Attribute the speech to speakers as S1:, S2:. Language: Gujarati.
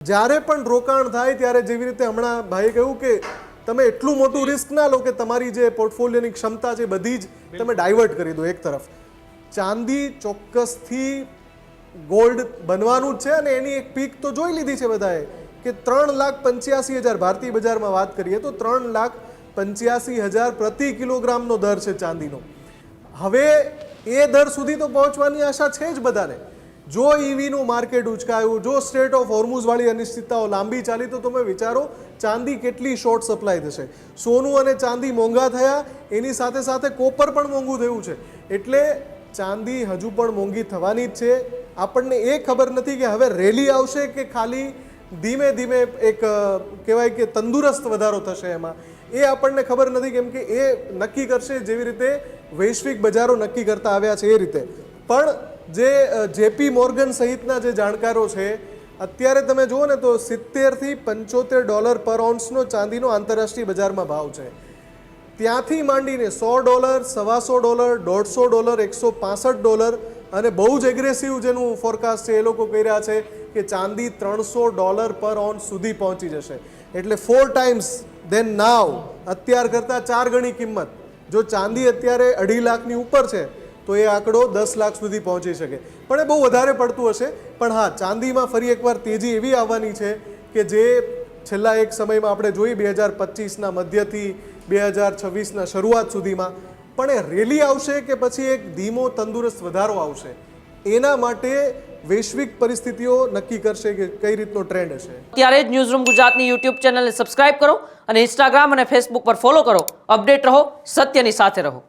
S1: જ્યારે પણ રોકાણ થાય ત્યારે જેવી રીતે હમણાં ભાઈએ કહ્યું કે તમે એટલું મોટું રિસ્ક ના લો કે તમારી જે પોર્ટફોલિયોની ક્ષમતા છે બધી જ તમે ડાયવર્ટ કરી દો એક તરફ. ચાંદી ચોક્કસથી ગોલ્ડ બનવાનું જ છે અને એની એક પીક તો જોઈ લીધી છે બધાએ કે 3,85,000 ભારતીય બજારમાં વાત કરીએ તો 3,85,000 પ્રતિ કિલોગ્રામનો દર છે ચાંદીનો. હવે એ દર સુધી તો પહોંચવાની આશા છે જ બધાને. જો ઈવીનું માર્કેટ ઉચકાયું, જો સ્ટેટ ઓફ હોર્મુઝવાળી અનિશ્ચિતતાઓ લાંબી ચાલી તો તમે વિચારો ચાંદી કેટલી શોર્ટ સપ્લાય થશે. સોનું અને ચાંદી મોંઘા થયા, એની સાથે સાથે કોપર પણ મોંઘું થયું છે. એટલે ચાંદી હજુ પણ મોંઘી થવાની જ છે. આપણને એ ખબર નથી કે હવે રેલી આવશે કે ખાલી ધીમે ધીમે એક કહેવાય કે તંદુરસ્ત વધારો થશે એમાં, એ આપણને ખબર નથી, કેમ કે એ નક્કી કરશે જેવી રીતે વૈશ્વિક બજારો નક્કી કરતા આવ્યા છે એ રીતે. પણ જે જેપી મોર્ગન સહિતના જે જાણકારો છે, અત્યારે તમે જુઓ ને તો $70 થી $75 પર ઓન્સનો ચાંદીનો આંતરરાષ્ટ્રીય બજારમાં ભાવ છે. ત્યાંથી માંડીને $100, $125, $150, $165 અને બહુ જ એગ્રેસિવ જેનું ફોરકાસ્ટ છે એ લોકો કહી રહ્યા છે કે ચાંદી $300 પર ઓન્સ સુધી પહોંચી જશે. એટલે 4 times ધેન નાવ, અત્યાર કરતાં 4 ગણી કિંમત. જો ચાંદી અત્યારે 2.5 લાખની ઉપર છે તો એ આંકડો 10 લાખ સુધી પહોંચી શકે, પણ એ બહુ વધારે પડતું હશે. પણ હા, ચાંદીમાં ફરી એકવાર તેજી એવી આવવાની છે કે જે છેલ્લા એક સમયમાં આપણે જોઈ 2025ના મધ્યથી 2026ના શરૂઆત સુધીમાં. પણ એ રેલી આવશે કે પછી એક ધીમો તંદુરસ્ત વધારો આવશે, એના માટે વૈશ્વિક પરિસ્થિતિઓ નક્કી કરશે કે કઈ રીતનો ટ્રેન્ડ હશે.
S2: ત્યારે જ ન્યૂઝરૂમ ગુજરાતની યુટ્યુબ ચેનલને સબસ્ક્રાઇબ કરો અને ઇન્સ્ટાગ્રામ અને ફેસબુક પર ફોલો કરો. અપડેટ રહો, સત્યની સાથે રહો.